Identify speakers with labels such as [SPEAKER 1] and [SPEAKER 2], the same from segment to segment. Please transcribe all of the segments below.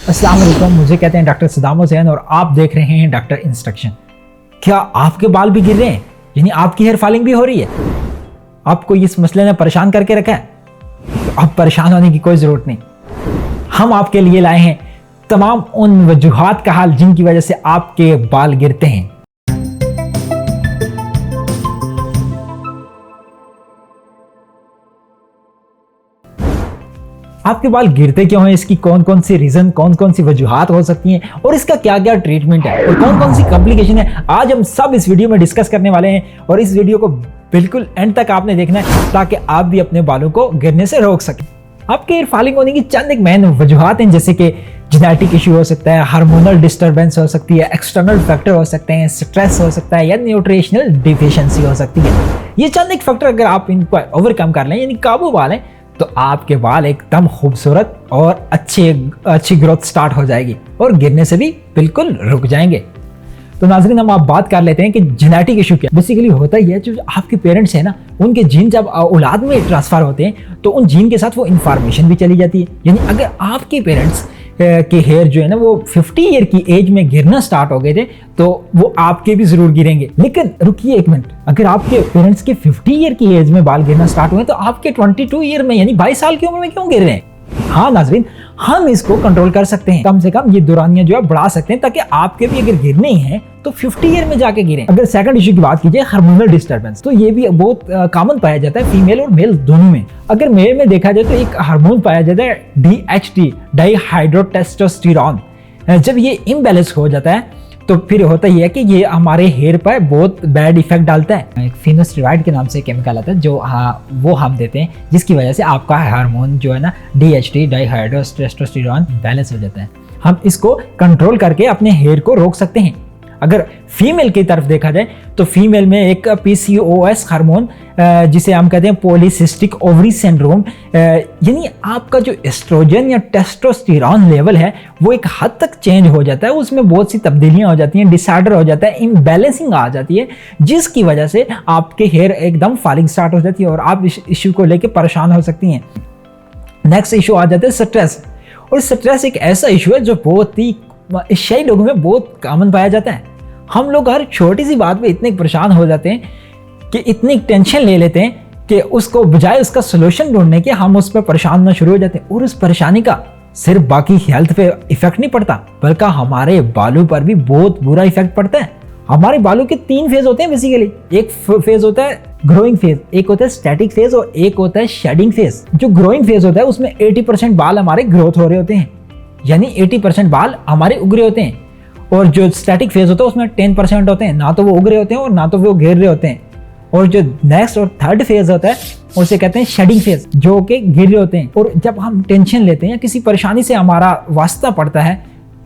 [SPEAKER 1] अस्सलाम वालेकुम, मुझे कहते हैं डॉक्टर सदाम हुसैन और आप देख रहे हैं डॉक्टर इंस्ट्रक्शन। क्या आपके बाल भी गिर रहे हैं, यानी आपकी हेयर फॉलिंग भी हो रही है? आपको इस मसले ने परेशान करके रखा है? तो अब परेशान होने की कोई ज़रूरत नहीं। हम आपके लिए लाए हैं तमाम उन वजूहात का हल जिनकी वजह से आपके बाल गिरते हैं। आपके बाल गिरते क्यों हैं, इसकी कौन कौन सी रीजन, कौन कौन सी वजूहात हो सकती हैं और इसका क्या क्या ट्रीटमेंट है और कौन कौन सी कॉम्प्लिकेशन है, आज हम सब इस वीडियो में डिस्कस करने वाले हैं। और इस वीडियो को बिल्कुल एंड तक आपने देखना है ताकि आप भी अपने बालों को गिरने से रोक सकें। आपके हेयर फॉलिंग होने की चंद एक मेन वजूहात हैं, जैसे कि जेनेटिक इशू हो सकता है, हार्मोनल डिस्टर्बेंस हो सकती है, एक्सटर्नल फैक्टर हो सकते हैं, स्ट्रेस हो सकता है या न्यूट्रिशनल डिफिशिएंसी हो सकती है। ये चंद एक फैक्टर अगर आप इनको ओवरकम कर लें, यानी काबू पा लें, तो आपके बाल एकदम खूबसूरत और अच्छी ग्रोथ स्टार्ट हो जाएगी और गिरने से भी बिल्कुल रुक जाएंगे। तो नाज़रीन, हम आप बात कर लेते हैं कि जेनेटिक इशू क्या बेसिकली होता ही है। जो आपके पेरेंट्स हैं ना, उनके जीन जब औलाद में ट्रांसफर होते हैं तो उन जीन के साथ वो इंफॉर्मेशन भी चली जाती है। यानी अगर आपके पेरेंट्स के हेयर जो है ना वो 50 ईयर की एज में गिरना स्टार्ट हो गए थे तो वो आपके भी जरूर गिरेंगे। लेकिन रुकिए एक मिनट, अगर आपके पेरेंट्स के 50 ईयर की एज में बाल गिरना स्टार्ट हुए तो आपके 22 ईयर में यानी 22 साल की उम्र में क्यों गिर रहे हैं? हाँ नाज़रीन, हम इसको कंट्रोल कर सकते हैं। कम से कम ये दौरानियां जो है बढ़ा सकते हैं ताकि आपके भी अगर गिरने ही हैं तो 50 ईयर में जाके गिरें। अगर सेकंड इशू की बात कीजिए, हार्मोनल डिस्टर्बेंस, तो ये भी बहुत कॉमन पाया जाता है फीमेल और मेल दोनों में। अगर मेल में देखा जाए तो एक हार्मोन पाया जाता है DHT, डाईहाइड्रोटेस्टोस्टेरोन। जब ये इम्बैलेंस हो जाता है तो फिर होता ही है कि ये हमारे हेयर पर बहुत बैड इफेक्ट डालता है। एक फिनोस्टेरॉइड के नाम से केमिकल आता है जो वो हम देते हैं, जिसकी वजह से आपका हार्मोन जो है ना DHT, डाईहाइड्रोटेस्टोस्टेरोन बैलेंस हो जाता है। हम इसको कंट्रोल करके अपने हेयर को रोक सकते हैं। अगर फीमेल की तरफ देखा जाए तो फीमेल में एक PCOS हार्मोन, जिसे हम कहते हैं पॉलीसिस्टिक ओवरी सिंड्रोम, यानी आपका जो एस्ट्रोजन या टेस्टोस्टेरोन लेवल है वो एक हद तक चेंज हो जाता है। उसमें बहुत सी तब्दीलियां हो जाती हैं, डिसऑर्डर हो जाता है, इम्बैलेंसिंग आ जाती है, जिसकी वजह से आपके हेयर एकदम फॉलिंग स्टार्ट हो जाती है और आप इस इशू को लेकर परेशान हो सकती हैं। नेक्स्ट इशू आ जाता है स्ट्रेस। और स्ट्रेस एक ऐसा इशू है जो बहुत ही एशियाई लोगों में बहुत कॉमन पाया जाता है। हम लोग हर छोटी सी बात पे इतने परेशान हो जाते हैं कि इतनी टेंशन ले लेते हैं कि उसको बजाय उसका सोल्यूशन ढूंढने के हम उस पर परेशान होना शुरू हो जाते हैं। और उस परेशानी का सिर्फ बाकी हेल्थ पे इफेक्ट नहीं पड़ता, बल्कि हमारे बालों पर भी बहुत बुरा इफेक्ट पड़ता है। हमारे बालों के 3 फेज होते हैं बेसिकली। एक फेज होता है ग्रोइंग फेज, एक होता है स्टैटिक फेज और एक होता है शेडिंग फेज। जो ग्रोइंग फेज होता है उसमें 80% बाल हमारे ग्रोथ हो रहे होते हैं, यानी 80% बाल हमारे उग रहे होते हैं। और जो स्टैटिक फेज होता है उसमें 10% होते हैं, ना तो वो उग रहे होते हैं और ना तो वो गिर रहे होते हैं। और जो नेक्स्ट और थर्ड फेज होता है उसे कहते हैं शेडिंग फेज, जो कि गिर रहे होते हैं। और जब हम टेंशन लेते हैं या किसी परेशानी से हमारा वास्ता पड़ता है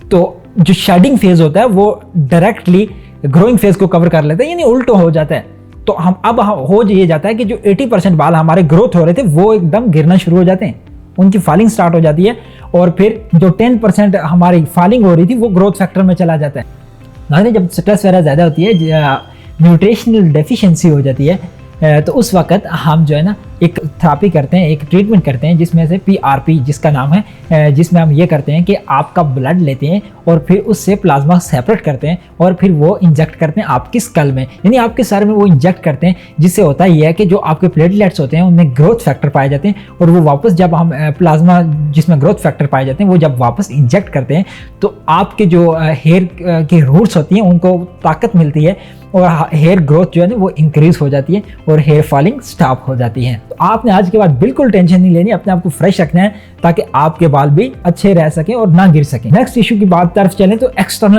[SPEAKER 1] तो जो शेडिंग फेज होता है वो डायरेक्टली ग्रोइंग फेज को कवर कर लेता है, यानी उल्टो हो जाता है। तो हम हो ये जाता है कि जो 80% बाल हमारे ग्रोथ हो रहे थे वो एकदम गिरना शुरू हो जाते हैं, उनकी फॉलिंग स्टार्ट हो जाती है। और फिर जो 10% हमारी फॉलिंग हो रही थी वो ग्रोथ फैक्टर में चला जाता है। नाज़रीन, जब स्ट्रेस वगैरह ज़्यादा होती है, न्यूट्रिशनल डेफिशिएंसी हो जाती है, तो उस वक्त हम जो है ना एक थेरेपी करते हैं, एक ट्रीटमेंट करते हैं जिसमें से PRP जिसका नाम है, जिसमें हम ये करते हैं कि आपका ब्लड लेते हैं और फिर उससे प्लाज्मा सेपरेट करते हैं और फिर वो इंजेक्ट करते हैं आपकी स्कल में, यानी आपके सर में वो इंजेक्ट करते हैं। जिससे होता ही है कि जो आपके प्लेटलेट्स होते हैं उनमें ग्रोथ फैक्टर पाए जाते हैं और वो वापस जब हम प्लाज्मा जिसमें ग्रोथ फैक्टर पाए जाते हैं वो जब वापस इंजेक्ट करते हैं तो आपके जो हेयर की रूट्स होती हैं उनको ताकत मिलती है और हेयर ग्रोथ जो है ना वो इंक्रीज हो जाती है और हेयर फॉलिंग स्टॉप हो जाती है। तो आपने आज के बाद बिल्कुल टेंशन नहीं लेनी, अपने आप को फ्रेश रखना है ताकि आपके बाल भी अच्छे रह सकें और ना गिर सकें। नेक्स्ट इशू की बात तरफ चलें तो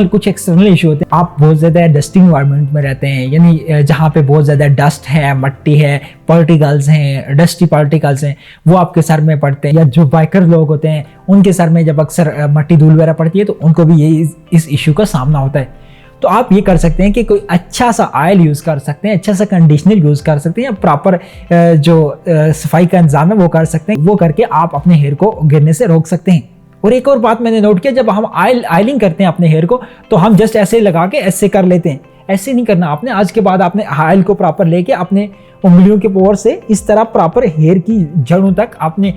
[SPEAKER 1] कुछ एक्सटर्नल इशू होते हैं। आप बहुत ज्यादा डस्टिंग एनवायरनमेंट में रहते हैं, यानी जहाँ पे बहुत ज्यादा डस्ट है, मट्टी है, पार्टिकल्स हैं, डस्टी पार्टिकल्स हैं, वो आपके सर में पड़ते हैं। या जो बाइकर लोग होते हैं उनके सर में जब अक्सर मट्टी धूल वगैरह पड़ती है तो उनको भी ये इस इशू का सामना होता है। तो आप ये कर सकते हैं कि कोई अच्छा सा ऑयल यूज़ कर सकते हैं, अच्छा सा कंडीशनर यूज़ कर सकते हैं, या प्रॉपर जो सफाई का इंतजाम है वो कर सकते हैं। वो करके आप अपने हेयर को गिरने से रोक सकते हैं। और एक और बात मैंने नोट किया, जब हम ऑयलिंग करते हैं अपने हेयर को तो हम जस्ट ऐसे लगा के ऐसे कर लेते हैं, ऐसे नहीं करना आपने। आज के बाद आपने ऑयल को प्रॉपर लेके अपने उंगलियों के पोर से इस तरह प्रॉपर हेयर की जड़ों तक, अपने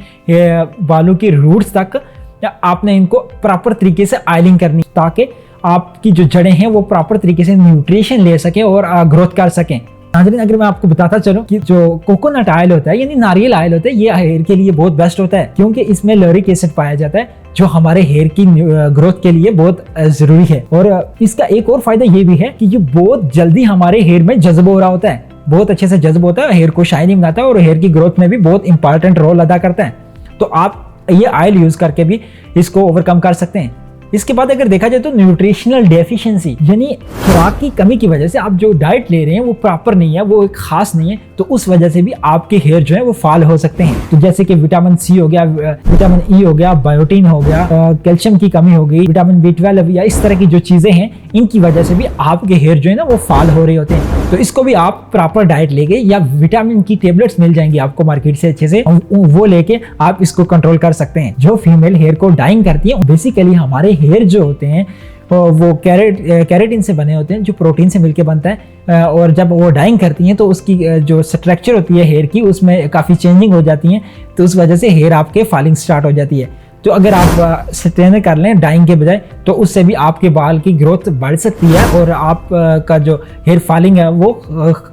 [SPEAKER 1] बालों की रूट्स तक या आपने इनको प्रॉपर तरीके से ऑयलिंग करनी, ताकि आपकी जो जड़ें हैं वो प्रॉपर तरीके से न्यूट्रिशन ले सकें और ग्रोथ कर सकें। नाज़रीन, अगर मैं आपको बताता चलूं कि जो कोकोनट ऑयल होता है यानी नारियल ऑयल होता है, ये हेयर के लिए बहुत बेस्ट होता है, क्योंकि इसमें लॉरिक एसिड पाया जाता है जो हमारे हेयर की ग्रोथ के लिए बहुत जरूरी है। और इसका एक और फायदा ये भी है कि ये बहुत जल्दी हमारे हेयर में जज्ब हो रहा होता है, बहुत अच्छे से जज्ब होता है, हेयर को शाइनिंग बनाता है और हेयर की ग्रोथ में भी बहुत इंपॉर्टेंट रोल अदा करता है। तो आप ये ऑयल यूज करके भी इसको ओवरकम कर सकते हैं। इसके बाद अगर देखा जाए तो न्यूट्रिशनल डेफिशिएंसी यानी खुराक की कमी की वजह से आप जो डाइट ले रहे हैं वो प्रॉपर नहीं है, वो खास नहीं है, तो उस वजह से भी आपके हेयर जो है वो फॉल हो सकते हैं। तो जैसे कि विटामिन सी हो गया, विटामिन ई हो गया, बायोटीन हो गया, कैल्शियम की कमी हो गई, विटामिन B12 या इस तरह की जो चीजें हैं, इनकी वजह से भी आपके हेयर जो है ना वो फॉल हो रहे होते हैं। तो इसको भी आप प्रॉपर डाइट लेके या विटामिन की टेबलेट्स मिल जाएंगी आपको मार्केट से अच्छे से, वो लेके आप इसको कंट्रोल कर सकते हैं। जो फीमेल हेयर को डाइंग करती है, बेसिकली हमारे हेयर जो होते हैं वो कैरेटिन से बने होते हैं, जो प्रोटीन से मिलके बनता है, और जब वो डाइंग करती हैं तो उसकी जो स्ट्रक्चर होती है हेयर की उसमें काफ़ी चेंजिंग हो जाती है, तो उस वजह से हेयर आपके फॉलिंग स्टार्ट हो जाती है। तो अगर आप स्ट्रेनर कर लें डाइंग के बजाय, तो उससे भी आपके बाल की ग्रोथ बढ़ सकती है और आप का जो हेयर फॉलिंग है वो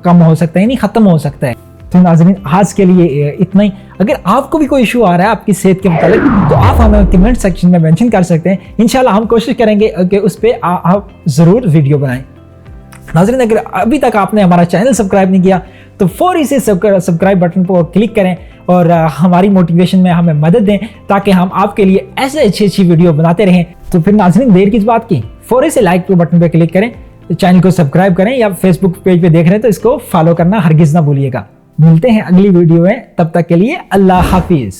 [SPEAKER 1] कम हो सकता है, यानी ख़त्म हो सकता है। तो नाज़रीन, आज के लिए इतना ही। अगर आपको भी कोई इशू आ रहा है आपकी सेहत के मुताबिक, तो आप हमें कमेंट सेक्शन में मेंशन कर सकते हैं। इंशाल्लाह हम कोशिश करेंगे कि उस पर आप ज़रूर वीडियो बनाएं। नाज़रीन, अगर अभी तक आपने हमारा चैनल सब्सक्राइब नहीं किया तो फौरी से सब्सक्राइब बटन पर क्लिक करें और हमारी मोटिवेशन में हमें मदद दें, ताकि हम आपके लिए ऐसे अच्छी वीडियो बनाते रहें। तो फिर नाज़रीन, देर किस बात की, फौरी से लाइक बटन पर क्लिक करें, चैनल को सब्सक्राइब करें, या फेसबुक पेज पे देख रहे हैं तो इसको फॉलो करना हरगिज़ ना भूलिएगा। मिलते हैं अगली वीडियो में, तब तक के लिए अल्लाह हाफिज।